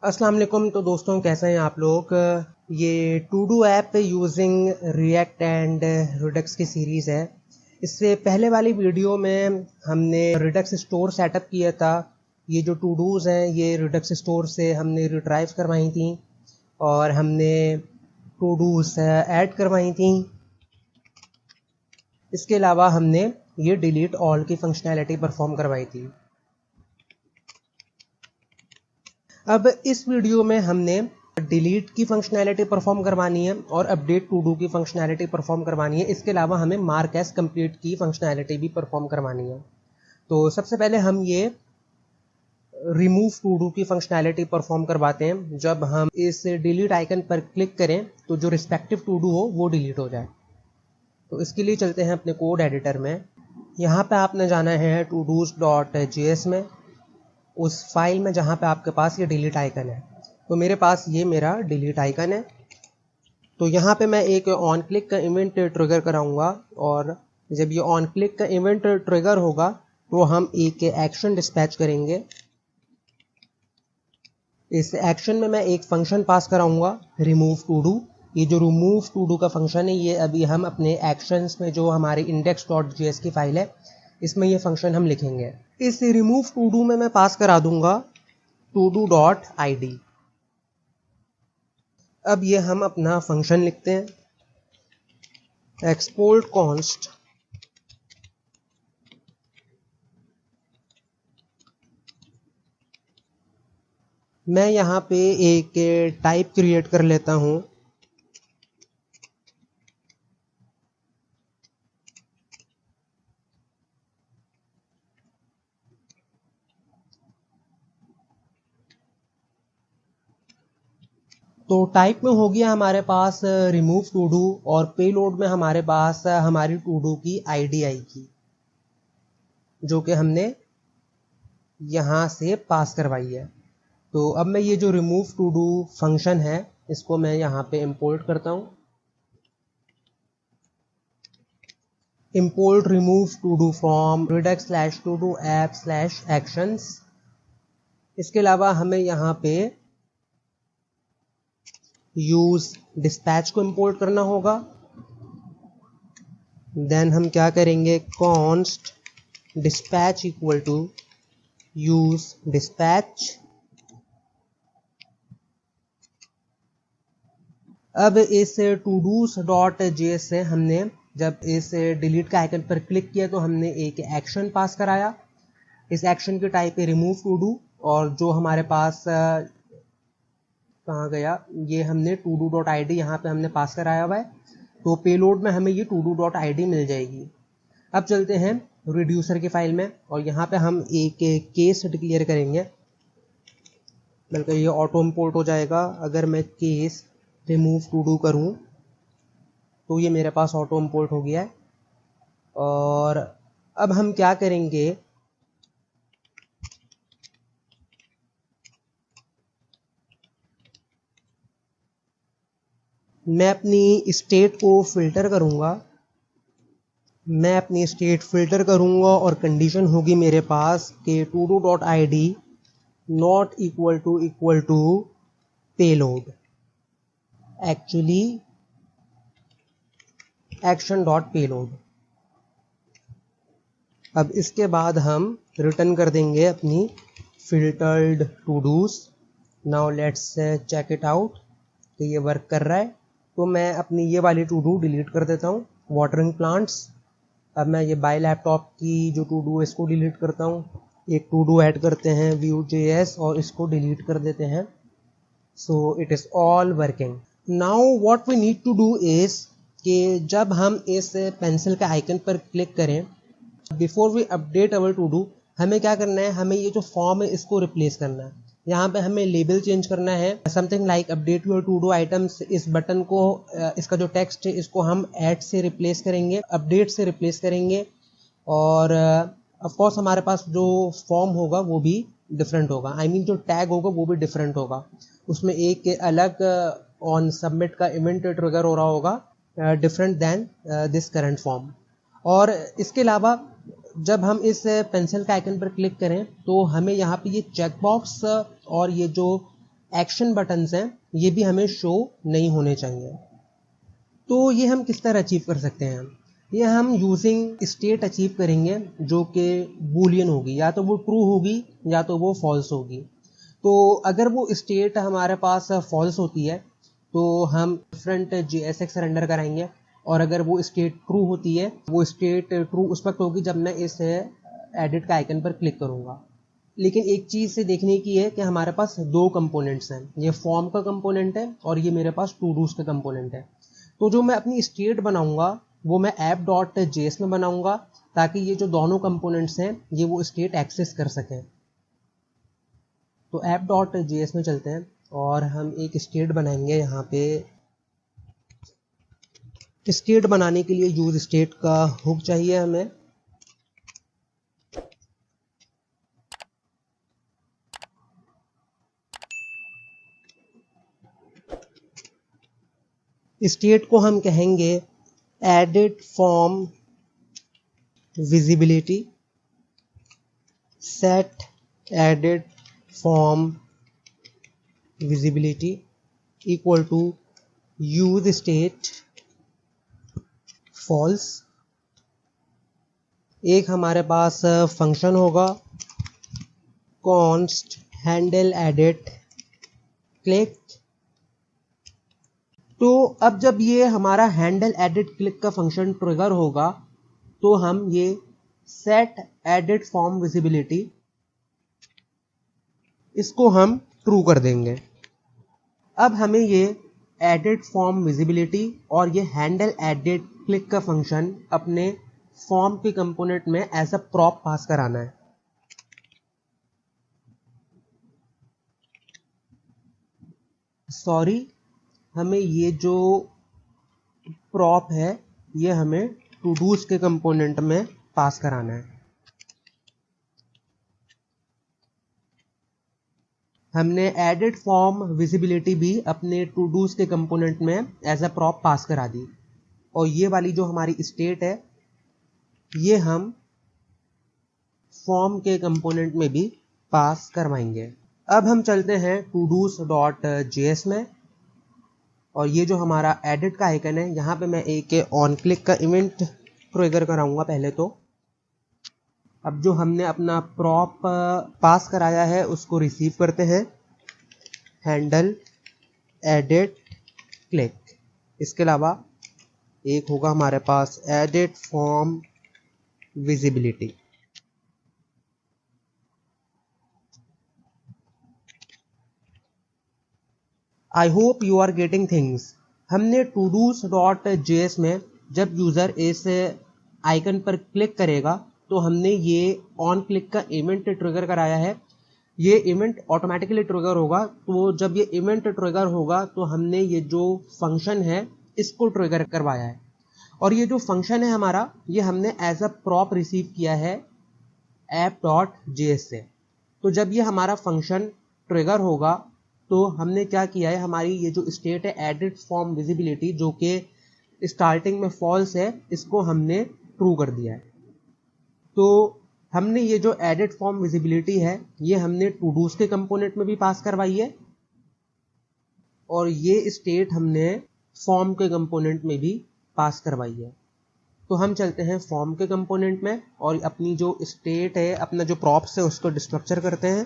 अस्सलाम वालेकुम। तो दोस्तों कैसे हैं आप लोग। ये to do app using React and Redux की सीरीज़ है। इससे पहले वाली वीडियो में हमने रिडक्स स्टोर सेटअप किया था। ये जो टूडूज़ हैं ये रिडक्स स्टोर से हमने रिट्राइव करवाई थी और हमने टूडूज़ ऐड करवाई थी। इसके अलावा हमने ये डिलीट ऑल की फंक्शनैलिटी परफॉर्म करवाई थी। अब इस वीडियो में हमने डिलीट की फंक्शनैलिटी परफॉर्म करवानी है और अपडेट टू डू की फंक्शनैलिटी परफॉर्म करवानी है। इसके अलावा हमें मार्क एज कंप्लीट की फंक्शनैलिटी भी परफॉर्म करवानी है। तो सबसे पहले हम ये रिमूव टू डू की फंक्शनैलिटी परफॉर्म करवाते हैं। जब हम इस डिलीट आइकन पर क्लिक करें तो जो रिस्पेक्टिव टू डू हो वो डिलीट हो जाए। तो इसके लिए चलते हैं अपने कोड एडिटर में। यहाँ पे आपने जाना है todos.js में, उस फाइल में जहाँ पे आपके पास ये डिलीट आइकन है। तो मेरे पास ये मेरा डिलीट आइकन है। तो यहाँ पे मैं एक ऑन क्लिक का इवेंट ट्रिगर कराऊंगा और जब ये ऑन क्लिक का इवेंट ट्रिगर होगा तो हम एक एक्शन डिस्पैच करेंगे। इस एक्शन में मैं एक फंक्शन पास कराऊंगा रिमूव टू डू। ये जो रिमूव टू डू का फंक्शन है ये अभी हम अपने एक्शंस में जो हमारी index.js की फाइल है इसमें ये फंक्शन हम लिखेंगे। इस रिमूव टू डू में मैं पास करा दूंगा todo.id। अब ये हम अपना फंक्शन लिखते हैं एक्सपोर्ट कॉन्स्ट मैं यहाँ पे एक टाइप क्रिएट कर लेता हूँ। तो टाइप में हो गया हमारे पास रिमूव टू डू और पेलोड में हमारे पास हमारी टू डू की आईडी आएगी जो कि हमने यहाँ से पास करवाई है। तो अब मैं ये जो रिमूव टू डू फंक्शन है इसको मैं यहाँ पे इंपोर्ट करता हूँ। Import remove to do from redux/todoapp/actions। इसके अलावा हमें यहाँ पे यूज डिस्पैच को इंपोर्ट करना होगा। देन हम क्या करेंगे const dispatch equal to use dispatch. अब इस todos.js से हमने जब इस डिलीट का आइकन पर क्लिक किया तो हमने एक एक्शन पास कराया। इस एक्शन की टाइप है रिमूव टू डू और जो हमारे पास कहाँ गया ये हमने todo.id यहाँ पे हमने पास कराया हुआ है। तो पेलोड में हमें ये todo.id मिल जाएगी। अब चलते हैं रिड्यूसर की फाइल में और यहाँ पे हम एक केस डिक्लेयर करेंगे, बल्कि ये ऑटो इंपोर्ट हो जाएगा। अगर मैं केस रिमूव टू डू करूँ तो ये मेरे पास ऑटो इंपोर्ट हो गया है। और अब हम क्या करेंगे मैं अपनी स्टेट को फिल्टर करूंगा। मैं अपनी स्टेट फिल्टर करूंगा और कंडीशन होगी मेरे पास कि todo.id not equal to payload actually action.payload। अब इसके बाद हम रिटर्न कर देंगे अपनी filtered to dos. Now let's check it out कि ये वर्क कर रहा है। तो मैं अपनी ये वाली टू डू डिलीट कर देता हूँ वाटरिंग प्लांट्स। अब मैं ये बाय लैपटॉप की जो टू डू है इसको डिलीट करता हूँ। एक टू डू ऐड करते हैं Vue.js और इसको डिलीट कर देते हैं। So it is all working. Now what we need to do is कि जब हम इस पेंसिल के आइकन पर क्लिक करें before we update our to do हमें क्या करना है, हमें ये जो फॉर्म है इसको रिप्लेस करना है। यहाँ पे हमें लेबल चेंज करना है something like update your to do items. इस बटन को इसका जो टेक्स्ट है इसको हम ऐड से रिप्लेस करेंगे, अपडेट से रिप्लेस करेंगे। और ऑफ कोर्स हमारे पास जो फॉर्म होगा वो भी डिफरेंट होगा। आई मीन जो टैग होगा वो भी डिफरेंट होगा। उसमें एक अलग ऑन सबमिट का इवेंट ट्रिगर हो रहा होगा different than this current form. और इसके अलावा जब हम इस पेंसिल के आइकन पर क्लिक करें तो हमें यहाँ पे ये चेकबॉक्स और ये जो एक्शन बटन्स हैं ये भी हमें शो नहीं होने चाहिए। तो ये हम किस तरह अचीव कर सकते हैं? ये हम यूजिंग स्टेट अचीव करेंगे जो कि बूलियन होगी, या तो वो ट्रू होगी या तो वो फॉल्स होगी। तो अगर वो स्टेट हमारे पास फॉल्स होती है तो हम डिफरेंट JSX रेंडर कराएंगे, और अगर वो स्टेट ट्रू होती है, वो स्टेट ट्रू उस वक्त होगी जब मैं इस एडिट का आइकन पर क्लिक करूंगा। लेकिन एक चीज़ से देखने की है कि हमारे पास दो कंपोनेंट्स हैं, ये फॉर्म का कंपोनेंट है और ये मेरे पास टू डूज का कंपोनेंट है। तो जो मैं अपनी स्टेट बनाऊंगा वो मैं app.js में बनाऊंगा ताकि ये जो दोनों कंपोनेंट्स हैं ये वो स्टेट एक्सेस कर सकें। तो app.js में चलते हैं और हम एक स्टेट बनाएंगे। यहाँ पे स्टेट बनाने के लिए यूज स्टेट का हुक चाहिए हमें। स्टेट को हम कहेंगे edit form visibility, set edit form visibility equal to use state false. एक हमारे पास फंक्शन होगा कॉन्स्ट हैंडल एडिट क्लिक। तो अब जब ये हमारा हैंडल एडिट क्लिक का फंक्शन ट्रिगर होगा तो हम ये सेट एडिट फॉर्म विजिबिलिटी इसको हम ट्रू कर देंगे। अब हमें ये एडिट फॉर्म विजिबिलिटी और ये हैंडल एडिट क्लिक का फंक्शन अपने फॉर्म के कंपोनेंट में एज अ प्रॉप पास कराना है। सॉरी, हमें ये जो प्रॉप है ये हमें टू डूज के कंपोनेंट में पास कराना है। हमने एडिट फॉर्म विजिबिलिटी भी अपने टू डूज के कंपोनेंट में एज अ प्रॉप पास करा दी, और ये वाली जो हमारी स्टेट है ये हम फॉर्म के कंपोनेंट में भी पास करवाएंगे। अब हम चलते हैं todos.js में, और ये जो हमारा एडिट का आइकन है यहाँ पे मैं एक ऑन क्लिक का इवेंट ट्रिगर कराऊंगा पहले। तो अब जो हमने अपना प्रॉप पास कराया है उसको रिसीव करते हैं, हैंडल एडिट क्लिक। इसके अलावा एक होगा हमारे पास edit form visibility. I hope you are getting things. हमने todos.js में जब यूजर इस आइकन पर क्लिक करेगा तो हमने ये ऑन क्लिक का इवेंट ट्रिगर कराया है। ये इवेंट ऑटोमेटिकली ट्रिगर होगा। तो जब ये इवेंट ट्रिगर होगा तो हमने ये जो फंक्शन है इसको ट्रिगर करवाया है, और ये जो फंक्शन है हमारा ये हमने एज अ प्रॉप रिसीव किया है app.js से। तो जब ये हमारा फंक्शन ट्रिगर होगा तो हमने क्या किया है, हमारी ये जो स्टेट है एडिट फॉर्म विजिबिलिटी जो कि स्टार्टिंग में फॉल्स है इसको हमने ट्रू कर दिया है। तो हमने ये जो एडिट फॉर्म विजिबिलिटी है ये हमने टू डूज के कंपोनेंट में भी पास करवाई है, और ये स्टेट हमने फॉर्म के कंपोनेंट में भी पास करवाई है। तो हम चलते हैं फॉर्म के कंपोनेंट में और अपनी जो स्टेट है, अपना जो प्रॉप्स है उसको डिस्ट्रक्चर करते हैं।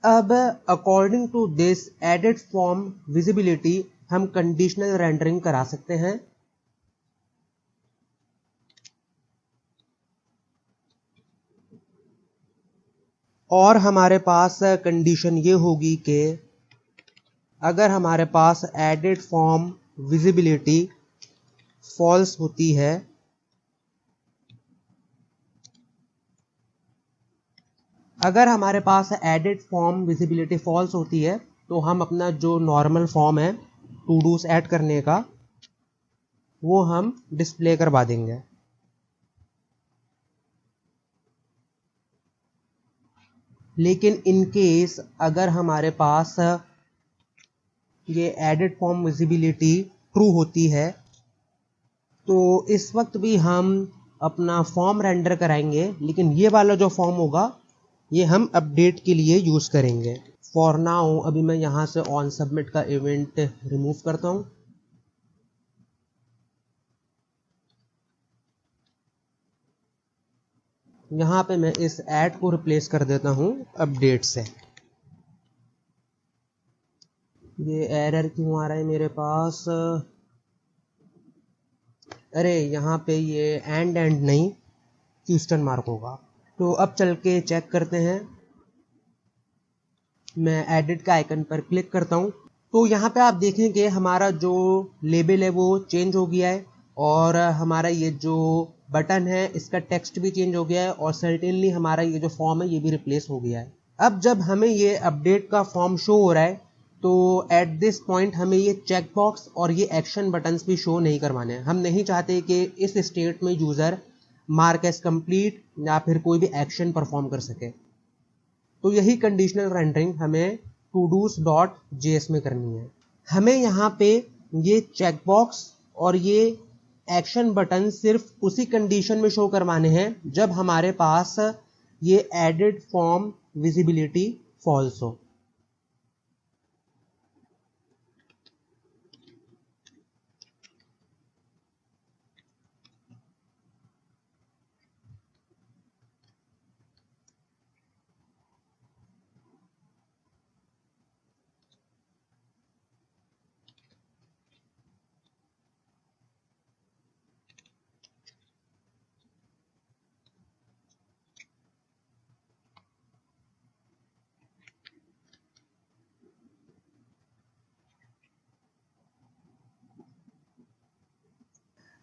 अब according to this edit form visibility हम कंडीशनल रेंडरिंग करा सकते हैं। और हमारे पास कंडीशन ये होगी कि अगर हमारे पास एडिट फॉर्म विजिबिलिटी फॉल्स होती है अगर हमारे पास एडिट फॉर्म विजिबिलिटी फॉल्स होती है तो हम अपना जो नॉर्मल फॉर्म है टू डूज ऐड करने का वो हम डिस्प्ले करवा देंगे। लेकिन इन केस अगर हमारे पास ये एडिट फॉर्म विजिबिलिटी ट्रू होती है तो इस वक्त भी हम अपना फॉर्म रेंडर कराएंगे, लेकिन ये वाला जो फॉर्म होगा ये हम अपडेट के लिए यूज़ करेंगे। फॉर नाउ अभी मैं यहाँ से ऑन सबमिट का इवेंट रिमूव करता हूँ। यहाँ पे मैं इस ऐड को रिप्लेस कर देता हूँ अपडेट से। ये एरर क्यों आ रहा है मेरे पास? अरे यहाँ पे ये एंड नहीं क्वेश्चन मार्क होगा। तो अब चल के चेक करते हैं। मैं एडिट का आइकन पर क्लिक करता हूँ तो यहाँ पे आप देखेंगे हमारा जो लेबल है वो चेंज हो गया है, और हमारा ये जो बटन है इसका टेक्स्ट भी चेंज हो गया है, और सर्टेनली हमारा ये जो फॉर्म है ये भी रिप्लेस हो गया है। अब जब हमें ये अपडेट का फॉर्म शो हो रहा है तो एट दिस पॉइंट हमें ये चेक बॉक्स और ये एक्शन बटन्स भी शो नहीं करवाने हैं। हम नहीं चाहते कि इस स्टेट में यूज़र मार्क एज कंप्लीट या फिर कोई भी एक्शन परफॉर्म कर सके। तो यही कंडीशनल रेंडरिंग हमें todos.js में करनी है। हमें यहाँ पे ये चेक बॉक्स और ये एक्शन बटन सिर्फ उसी कंडीशन में शो करवाने हैं जब हमारे पास ये एडिड फॉर्म विजिबिलिटी फॉल्स हो।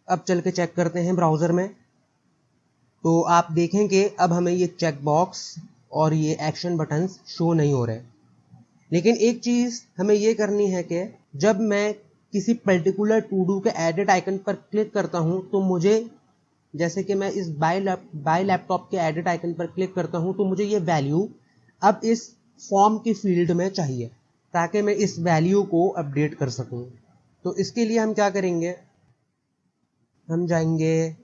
अब चल के चेक करते हैं ब्राउज़र में। तो आप देखेंगे अब हमें ये चेक बॉक्स और ये एक्शन बटन्स शो नहीं हो रहे। लेकिन एक चीज़ हमें ये करनी है कि जब मैं किसी पर्टिकुलर टू डू के एडिट आइकन पर क्लिक करता हूँ तो मुझे, जैसे कि मैं इस बाय लैपटॉप के एडिट आइकन पर क्लिक करता हूँ तो मुझे ये वैल्यू अब इस फॉर्म की फील्ड में चाहिए ताकि मैं इस वैल्यू को अपडेट कर सकूँ। तो इसके लिए हम क्या करेंगे, हम जाएंगे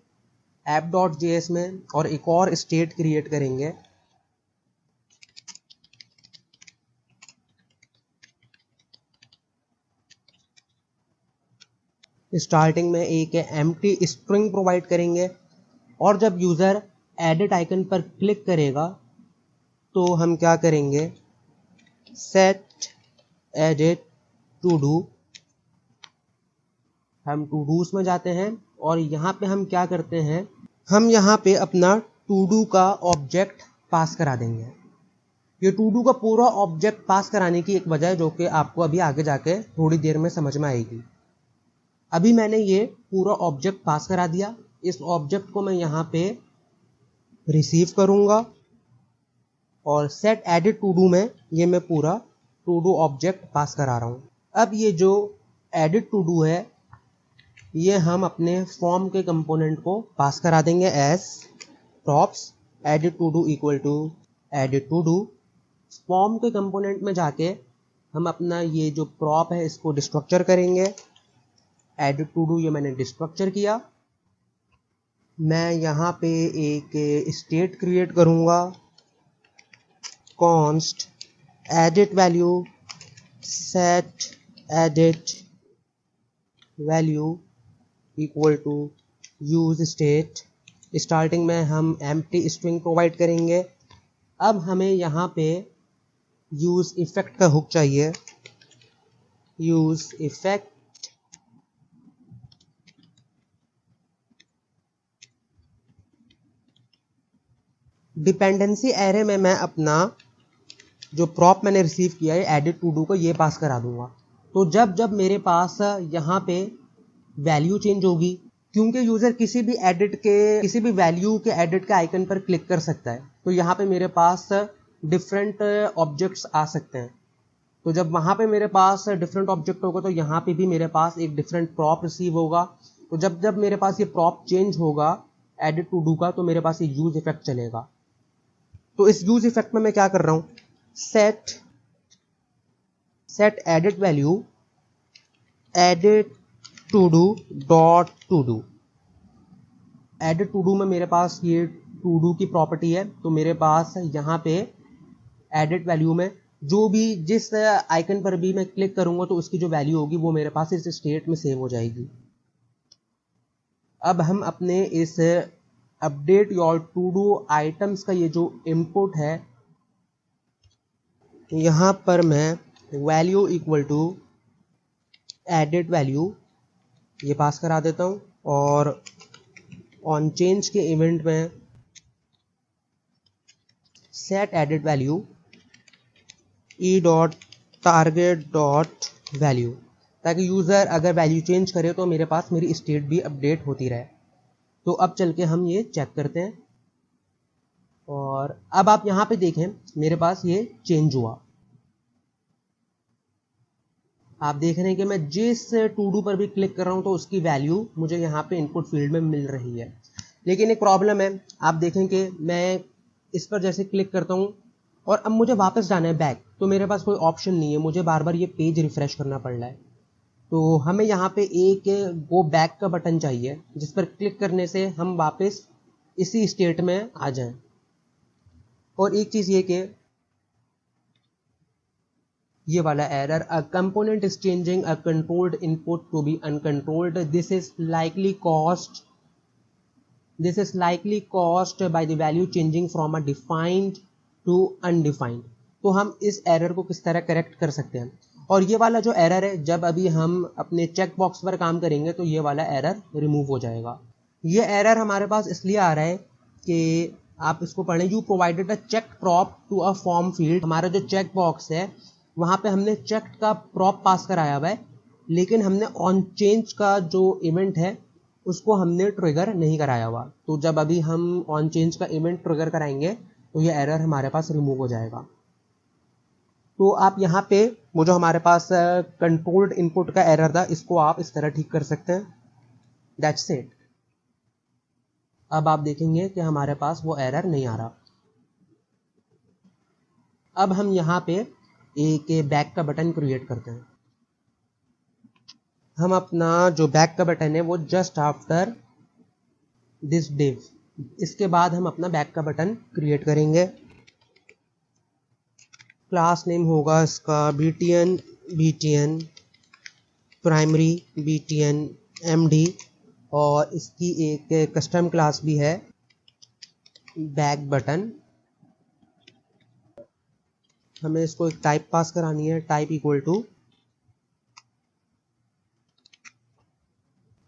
app.js में और एक और स्टेट क्रिएट करेंगे। स्टार्टिंग में एक एम्प्टी स्ट्रिंग प्रोवाइड करेंगे, और जब यूज़र एडिट आइकन पर क्लिक करेगा तो हम क्या करेंगे, सेट एडिट टू डू। हम टू डूज में जाते हैं और यहाँ पे हम क्या करते हैं, हम यहाँ पे अपना टू डू का ऑब्जेक्ट पास करा देंगे। ये टू डू का पूरा ऑब्जेक्ट पास कराने की एक वजह है जो कि आपको अभी आगे जाके थोड़ी देर में समझ में आएगी। अभी मैंने ये पूरा ऑब्जेक्ट पास करा दिया। इस ऑब्जेक्ट को मैं यहाँ पे रिसीव करूँगा और सेट एडिट टू डू में ये मैं पूरा टू डू ऑब्जेक्ट पास करा रहा हूँ। अब ये जो एडिट टू डू है ये हम अपने फॉर्म के कंपोनेंट को पास करा देंगे as props edit to do equal to edit to do. Form के कंपोनेंट में जाके हम अपना ये जो prop है इसको डिस्ट्रक्चर करेंगे। एडिट टू डू ये मैंने डिस्ट्रक्चर किया। मैं यहाँ पे एक स्टेट क्रिएट करूँगा, const edit value set edit value equal to use state. Starting में हम एम्प्टी स्ट्रिंग प्रोवाइड करेंगे। अब हमें यहाँ पे यूज इफेक्ट का हुक चाहिए। यूज इफेक्ट डिपेंडेंसी एरे में मैं अपना जो प्रॉप मैंने रिसीव किया है एडिट टू डू को ये पास करा दूंगा। तो जब जब मेरे पास यहाँ पे वैल्यू चेंज होगी, क्योंकि यूजर किसी भी वैल्यू के एडिट के आइकन पर क्लिक कर सकता है, तो यहाँ पे मेरे पास डिफरेंट ऑब्जेक्ट्स आ सकते हैं। तो जब वहाँ पे मेरे पास डिफरेंट ऑब्जेक्ट होगा तो यहाँ पे भी मेरे पास एक डिफरेंट प्रॉप रिसीव होगा। तो जब जब मेरे पास ये प्रॉप चेंज होगा एडिट टू डू का तो मेरे पास ये यूज इफेक्ट चलेगा। तो इस यूज इफेक्ट में मैं क्या कर रहा हूँ, set edit value edit to do dot to do. Edit to do में मेरे पास ये टू डू की प्रॉपर्टी है, तो मेरे पास यहाँ पे एडिट वैल्यू में जो भी जिस आइकन पर भी मैं क्लिक करूंगा तो उसकी जो वैल्यू होगी वो मेरे पास इस स्टेट में सेव हो जाएगी। अब हम अपने इस update your to do items का ये जो इनपुट है, यहाँ पर मैं value equal to edit value ये पास करा देता हूँ, और ऑन चेंज के इवेंट में set edit value E dot target dot value, ताकि यूज़र अगर वैल्यू चेंज करे तो मेरे पास मेरी स्टेट भी अपडेट होती रहे। तो अब चल के हम ये चेक करते हैं, और अब आप यहाँ पे देखें मेरे पास ये चेंज हुआ। आप देख रहे हैं कि मैं जिस टू डू पर भी क्लिक कर रहा हूँ तो उसकी वैल्यू मुझे यहाँ पे इनपुट फील्ड में मिल रही है। लेकिन एक प्रॉब्लम है, आप देखें कि मैं इस पर जैसे क्लिक करता हूँ और अब मुझे वापस जाना है बैक, तो मेरे पास कोई ऑप्शन नहीं है, मुझे बार बार ये पेज रिफ्रेश करना पड़ रहा है। तो हमें यहाँ पे एक गो बैक का बटन चाहिए जिस पर क्लिक करने से हम वापस इसी स्टेट में आ जाएं। और एक चीज़ ये कि ये वाला error, a component is changing a controlled input to be uncontrolled, this is likely caused by the value changing from a defined to undefined. तो हम इस एरर को किस तरह करेक्ट कर सकते हैं? और ये वाला जो एरर है, जब अभी हम अपने चेक बॉक्स पर काम करेंगे तो ये वाला एरर रिमूव हो जाएगा। ये एरर हमारे पास इसलिए आ रहा है कि आप इसको पढ़ें, you provided a check prop to a form field. हमारा जो चेक बॉक्स है वहाँ पे हमने चेक का प्रॉप पास कराया हुआ है, लेकिन हमने ऑन चेंज का जो इवेंट है उसको हमने ट्रिगर नहीं कराया हुआ। तो जब अभी हम ऑन चेंज का इवेंट ट्रिगर कराएंगे तो ये एरर हमारे पास रिमूव हो जाएगा। तो आप यहाँ पे वो जो हमारे पास कंट्रोल्ड इनपुट का एरर था, इसको आप इस तरह ठीक कर सकते हैं। That's it. अब आप देखेंगे कि हमारे पास वो एरर नहीं आ रहा। अब हम यहाँ पे एक बैक का बटन क्रिएट करते हैं। हम अपना जो बैक का बटन है वो जस्ट आफ्टर दिस डिव, इसके बाद हम अपना बैक का बटन क्रिएट करेंगे। क्लास नेम होगा इसका btn प्राइमरी btn md, और इसकी एक कस्टम क्लास भी है बैक बटन। हमें इसको एक टाइप पास करानी है, टाइप इक्वल टू,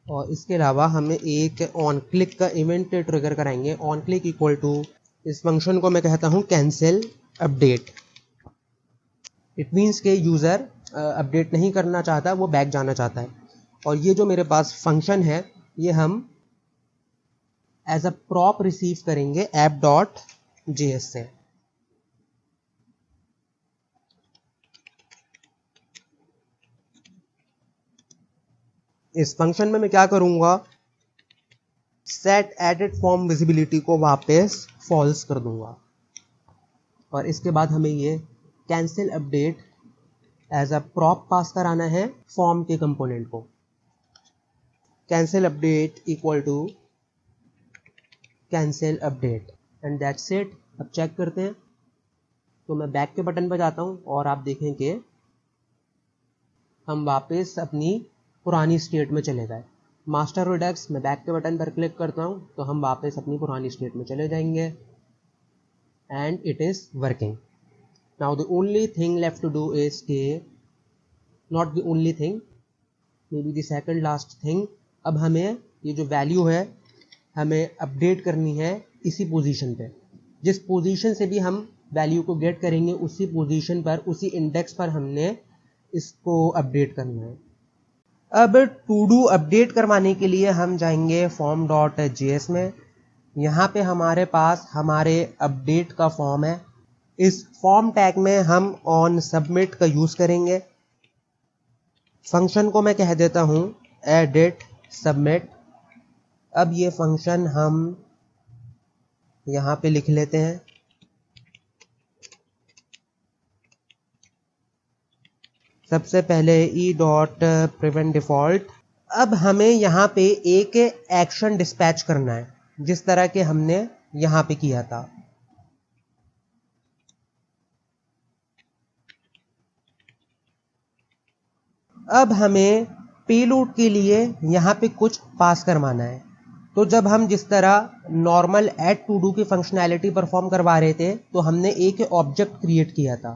और इसके अलावा हमें एक ऑन क्लिक का इवेंट ट्रिगर कराएंगे। ऑन क्लिक इक्वल टू, इस फंक्शन को मैं कहता हूँ कैंसिल अपडेट। इट मीन्स के यूज़र अपडेट नहीं करना चाहता, वो बैक जाना चाहता है। और ये जो मेरे पास फंक्शन है ये हम एज अ प्रॉप रिसीव करेंगे app.js से। इस फंक्शन में मैं क्या करूंगा, सेट एडिट फॉर्म विजिबिलिटी को वापस फॉल्स कर दूंगा, और इसके बाद हमें ये cancel update as a prop pass कराना है फॉर्म के कंपोनेंट को। Cancel update equal to cancel update, and that's it. अब चेक करते हैं। तो मैं बैक के बटन पर जाता हूं और आप देखें कि हम वापस अपनी पुरानी स्टेट में चले गए। मास्टर रिडक्स में बैक के बटन पर क्लिक करता हूं तो हम वापस अपनी पुरानी स्टेट में चले जाएंगे, and it is working. Now the only thing left to do is K, not the only thing, maybe the second last thing, अब हमें ये जो वैल्यू है हमें अपडेट करनी है इसी पोजीशन पे। जिस पोजीशन से भी हम वैल्यू को गेट करेंगे उसी पोजीशन पर, उसी इंडेक्स पर हमने इसको अपडेट करना है। अब टू डू अपडेट करवाने के लिए हम जाएंगे form.js में। यहाँ पे हमारे पास हमारे अपडेट का फॉर्म है। इस फॉर्म टैग में हम ऑन सबमिट का यूज करेंगे। फंक्शन को मैं कह देता हूँ एडिट सबमिट। अब ये फंक्शन हम यहाँ पे लिख लेते हैं। सबसे पहले e.prevent default। अब हमें यहाँ पे एक एक्शन डिस्पैच करना है। जिस तरह के हमने यहाँ पे किया था। अब हमें पेलोड के लिए यहाँ पे कुछ पास करवाना है। तो जब हम जिस तरह नॉर्मल ऐड टू डू की फंक्शनैलिटी परफॉर्म करवा रहे थे तो हमने एक ऑब्जेक्ट क्रिएट किया था।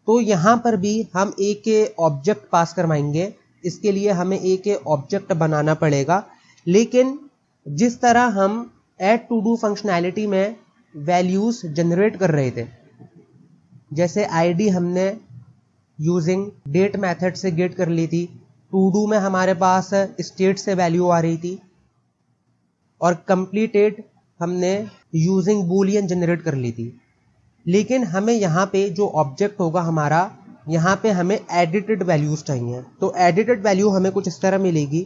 तो यहाँ पर भी हम एक ऑब्जेक्ट पास करवाएंगे। इसके लिए हमें एक ऑब्जेक्ट बनाना पड़ेगा, लेकिन जिस तरह हम ऐड टू डू फंक्शनैलिटी में वैल्यूज जनरेट कर रहे थे, जैसे आईडी हमने यूजिंग डेट मेथड से गेट कर ली थी, टू डू में हमारे पास स्टेट से वैल्यू आ रही थी, और कंप्लीटेड हमने यूजिंग बूलियन जनरेट कर ली थी। लेकिन हमें यहाँ पे जो ऑब्जेक्ट होगा हमारा, यहाँ पे हमें एडिटेड वैल्यूज चाहिए। तो एडिटेड वैल्यू हमें कुछ इस तरह मिलेगी।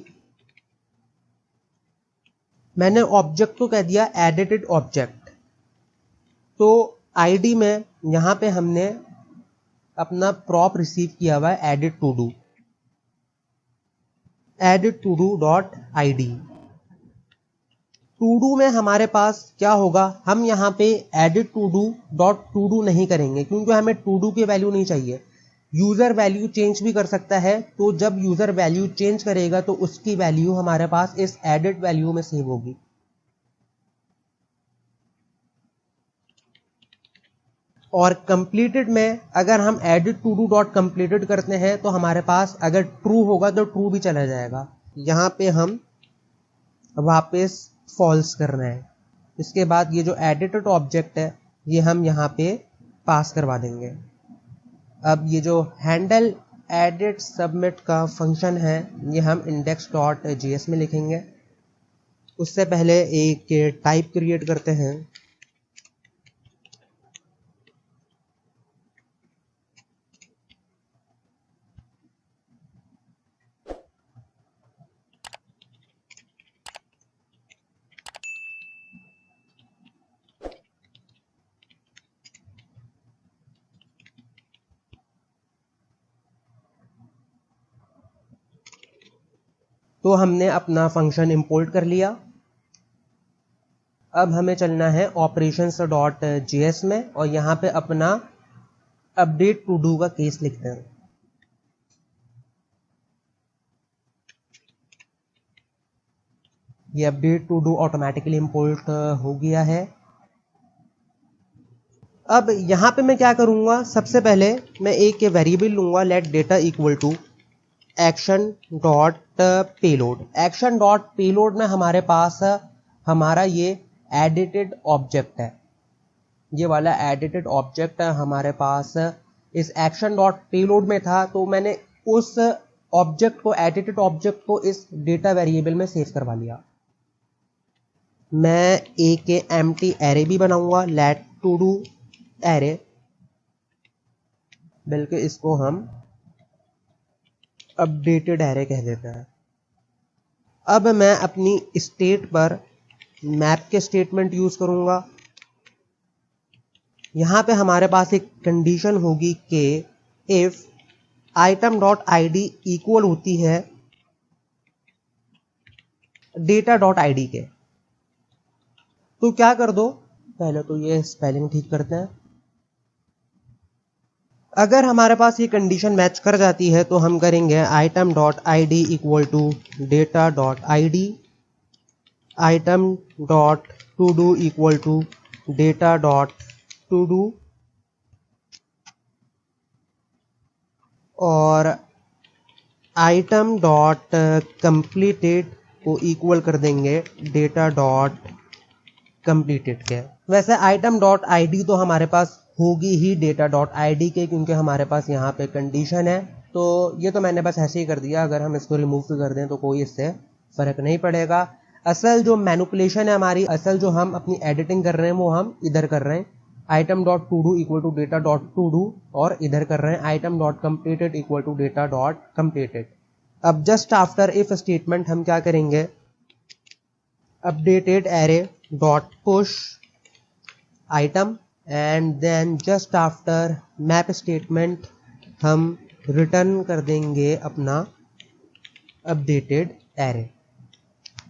मैंने ऑब्जेक्ट को कह दिया एडिटेड ऑब्जेक्ट। तो आईडी में यहाँ पे हमने अपना प्रॉप रिसीव किया हुआ है edit to do, edit to do dot ID. To do में हमारे पास क्या होगा, हम यहाँ पे edit to do dot to do नहीं करेंगे, क्योंकि हमें टू डू की वैल्यू नहीं चाहिए। यूजर वैल्यू चेंज भी कर सकता है, तो जब यूजर वैल्यू चेंज करेगा तो उसकी वैल्यू हमारे पास इस एडिट वैल्यू में सेव होगी। और कंप्लीटेड में अगर हम edit to do dot completed करते हैं तो हमारे पास अगर ट्रू होगा तो ट्रू भी चला जाएगा। यहाँ पे हम वापस फॉल्स कर रहे हैं। इसके बाद ये जो एडिटेड ऑब्जेक्ट है ये हम यहाँ पे पास करवा देंगे। अब ये जो हैंडल एडिट सबमिट का फंक्शन है ये हम index.js में लिखेंगे। उससे पहले एक टाइप क्रिएट करते हैं। तो हमने अपना फंक्शन इंपोर्ट कर लिया। अब हमें चलना है operations.js में और यहाँ पे अपना अपडेट टू डू का केस लिखते हैं। ये update to do automatically import हो गया है। अब यहाँ पे मैं क्या करूँगा, सबसे पहले मैं एक वेरिएबल लूँगा let data equal to action dot payload. Action dot payload में हमारे पास हमारा ये एडिटेड ऑब्जेक्ट है। ये वाला एडिटेड ऑब्जेक्ट हमारे पास इस एक्शन डॉट पेलोड में था, तो मैंने उस ऑब्जेक्ट को, एडिटेड ऑब्जेक्ट को इस डेटा वेरिएबल में सेव करवा लिया। मैं एक एम्प्टी एरे भी बनाऊंगा लेट टू डू एरे, बल्कि इसको हम अपडेटेड एरे कह देते हैं। अब मैं अपनी स्टेट पर मैप के स्टेटमेंट यूज करूंगा। यहां पे हमारे पास एक कंडीशन होगी कि if item dot ID equal होती है डेटा डॉट आईडी के। तो क्या कर दो, पहले तो ये स्पेलिंग ठीक करते हैं। अगर हमारे पास ये कंडीशन मैच कर जाती है तो हम करेंगे item dot I D equal to data dot I D, item dot to do equal to data dot to do, और आइटम डॉट कंप्लीटेड को इक्वल कर देंगे डेटा डॉट कंप्लीटेड के। वैसे आइटम डॉट आई डी तो हमारे पास होगी ही data dot I D के, क्योंकि हमारे पास यहाँ पे कंडीशन है। तो ये तो मैंने बस ऐसे ही कर दिया। अगर हम इसको रिमूव भी कर दें तो कोई इससे फर्क नहीं पड़ेगा। असल जो मैनिपुलेशन है हमारी, असल जो हम अपनी एडिटिंग कर रहे हैं वो हम इधर कर रहे हैं, item dot to do equal to data dot to do, और इधर कर रहे हैं item dot completed equal to data dot completed. अब जस्ट आफ्टर इफ स्टेटमेंट हम क्या करेंगे, updated array dot push item, and then just after map statement हम रिटर्न कर देंगे अपना updated array.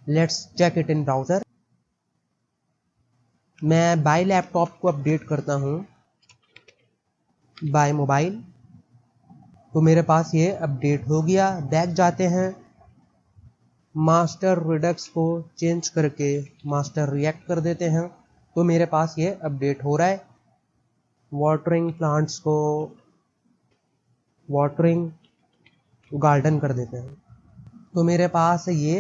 Let's check it in browser. मैं बाय लैपटॉप को अपडेट करता हूँ बाय मोबाइल, तो मेरे पास ये अपडेट हो गया। बैक जाते हैं, मास्टर रिडक्स को चेंज करके मास्टर रिएक्ट कर देते हैं, तो मेरे पास ये अपडेट हो रहा है। वाटरिंग प्लांट्स को वाटरिंग गार्डन कर देते हैं, तो मेरे पास ये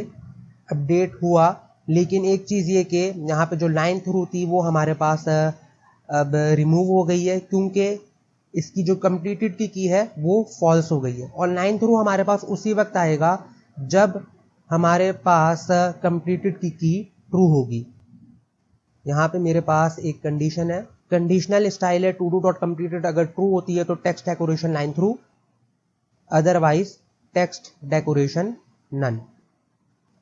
अपडेट हुआ। लेकिन एक चीज़ ये कि यहाँ पे जो लाइन थ्रू थी वो हमारे पास अब रिमूव हो गई है, क्योंकि इसकी जो कंप्लीटेड की है वो फॉल्स हो गई है। और लाइन थ्रू हमारे पास उसी वक्त आएगा जब हमारे पास कंप्लीटेड की ट्रू होगी। यहाँ पे मेरे पास एक कंडीशन है, कंडीशनल स्टाइल है टू डू डॉट कंप्लीटेड, अगर ट्रू होती है तो text decoration line through, otherwise text decoration none.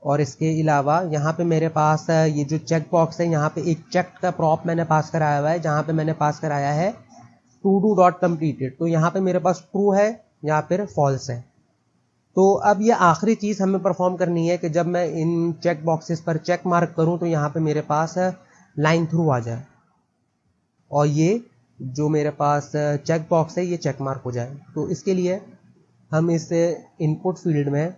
और इसके अलावा यहाँ पे मेरे पास ये जो चेक बॉक्स है, यहाँ पे एक चेक का प्रॉप मैंने पास कराया हुआ है, जहाँ पे मैंने पास कराया है टू डू डॉट कंप्लीटेड। तो यहाँ पे मेरे पास ट्रू है या फिर फॉल्स है। तो अब ये आखिरी चीज़ हमें परफॉर्म करनी है कि जब मैं इन चेक बॉक्सेस पर चेक मार्क करूँ तो यहाँ पे मेरे पास लाइन थ्रू आ जाए और ये जो मेरे पास चेक बॉक्स है ये चेक मार्क हो जाए। तो इसके लिए हम इस इनपुट फील्ड में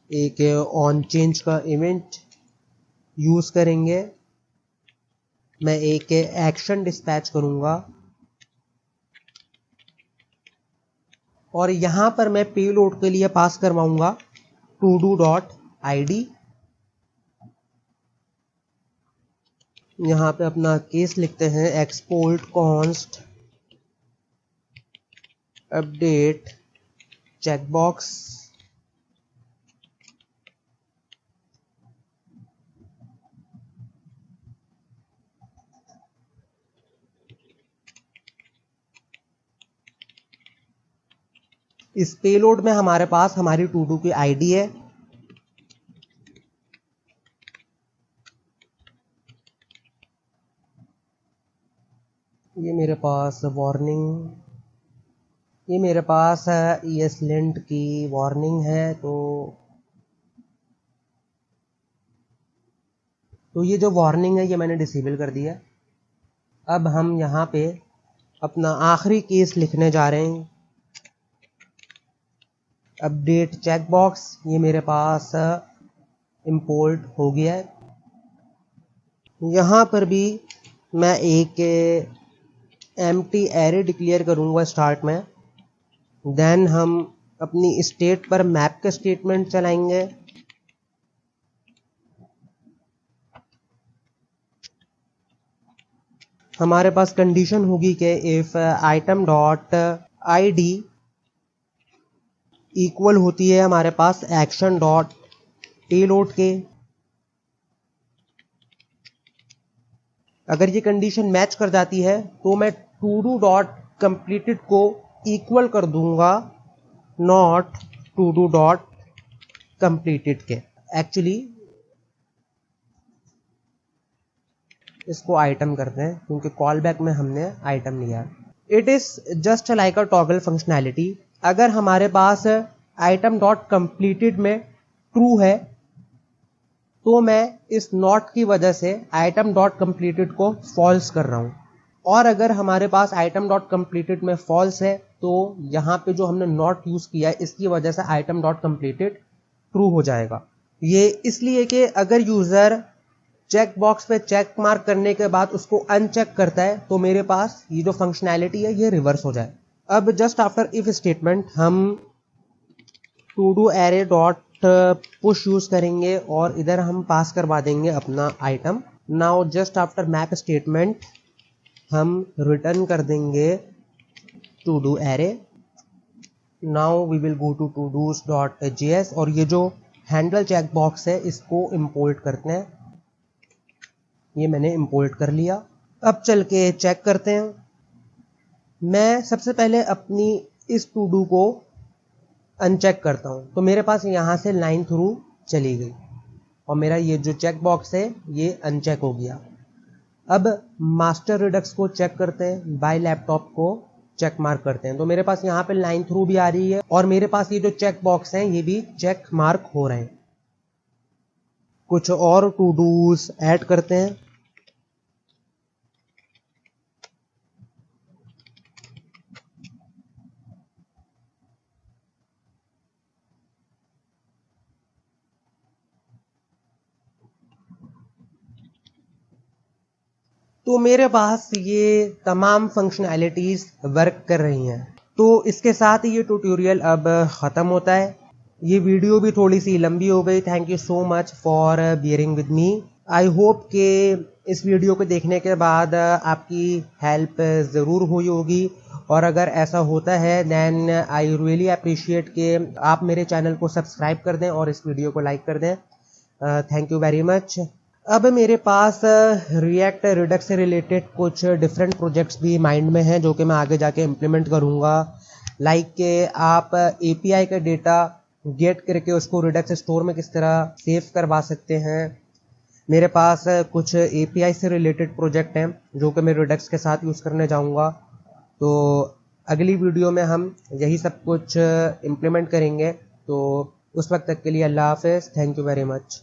एक ऑन चेंज का इवेंट यूज़ करेंगे। मैं एक एक्शन डिस्पैच करूँगा और यहाँ पर मैं पेलोड के लिए पास करवाऊँगा टू डू डॉट ID। यहाँ पे अपना केस लिखते हैं, एक्सपोर्ट कॉन्स्ट अपडेट चेकबॉक्स। इस पेलोड में हमारे पास हमारी टू डू की ID है। ये मेरे पास वार्निंग, ये मेरे पास ESLint की वार्निंग है। तो ये जो वार्निंग है ये मैंने डिसेबल कर दिया। अब हम यहाँ पे अपना आखिरी केस लिखने जा रहे हैं, अपडेट चेकबॉक्स। ये मेरे पास इंपोर्ट हो गया है। यहाँ पर भी मैं एक एम्प्टी एरे डिक्लेयर करूँगा स्टार्ट में। देन हम अपनी स्टेट पर मैप का स्टेटमेंट चलाएंगे। हमारे पास कंडीशन होगी कि if item dot ID equal होती है हमारे पास एक्शन डॉट पेलोड के। अगर ये कंडीशन मैच कर जाती है तो मैं टू डू डॉट कंप्लीटेड को इक्वल कर दूंगा not to do dot completed के। एक्चुअली इसको आइटम करते हैं क्योंकि कॉल बैक में हमने आइटम लिया। It is just like a toggle functionality. अगर हमारे पास आइटम डॉट कंप्लीटेड में ट्रू है तो मैं इस नॉट की वजह से आइटम डॉट कंप्लीटेड को फॉल्स कर रहा हूं, और अगर हमारे पास आइटम डॉट कंप्लीटेड में फॉल्स है तो यहाँ पे जो हमने नॉट यूज किया है इसकी वजह से आइटम डॉट कंप्लीटेड ट्रू हो जाएगा। ये इसलिए कि अगर यूजर चेक बॉक्स पे चेक मार्क करने के बाद उसको अनचेक करता है तो मेरे पास ये जो फंक्शनैलिटी है ये रिवर्स हो जाए। अब जस्ट आफ्टर इफ स्टेटमेंट हम to do array dot push use करेंगे और इधर हम पास करवा देंगे अपना item. Now just after map statement हम रिटर्न कर देंगे to do array. Now we will go to todos dot JS और ये जो हैंडल चेक बॉक्स है इसको इंपोर्ट करते हैं। ये मैंने इंपोर्ट कर लिया। अब चल के चेक करते हैं। मैं सबसे पहले अपनी इस टू डू को अनचेक करता हूं, तो मेरे पास यहां से लाइन थ्रू चली गई और मेरा ये जो चेक बॉक्स है ये अनचेक हो गया। अब मास्टर रिडक्स को चेक करते हैं, बाय लैपटॉप को चेक मार्क करते हैं, तो मेरे पास यहाँ पे लाइन थ्रू भी आ रही है और मेरे पास ये जो चेक बॉक्स हैं ये भी चेक मार्क हो रहे हैं। कुछ और टू डूज ऐड करते हैं। तो मेरे पास ये तमाम फंक्शनैलिटीज़ वर्क कर रही हैं। तो इसके साथ ये ट्यूटोरियल अब ख़त्म होता है। ये वीडियो भी थोड़ी सी लंबी हो गई। Thank you so much for bearing with me. I hope कि इस वीडियो को देखने के बाद आपकी हेल्प ज़रूर हुई होगी, और अगर ऐसा होता है देन आई रियली अप्रिशिएट कि आप मेरे चैनल को सब्सक्राइब कर दें और इस वीडियो को लाइक कर दें। Thank you very much. अब मेरे पास रिएक्ट रिडक्स से रिलेटेड कुछ डिफरेंट प्रोजेक्ट्स भी माइंड में हैं जो कि मैं आगे जाके इम्प्लीमेंट करूँगा। लाइक के आप एपीआई का डेटा गेट करके उसको रिडक्स स्टोर में किस तरह सेव करवा सकते हैं। मेरे पास कुछ एपीआई से रिलेटेड प्रोजेक्ट हैं जो कि मैं रिडक्स के साथ यूज़ करने जाऊँगा। तो अगली वीडियो में हम यही सब कुछ इम्प्लीमेंट करेंगे। तो उस वक्त तक के लिए अल्लाह हाफ़िज़। Thank you very much.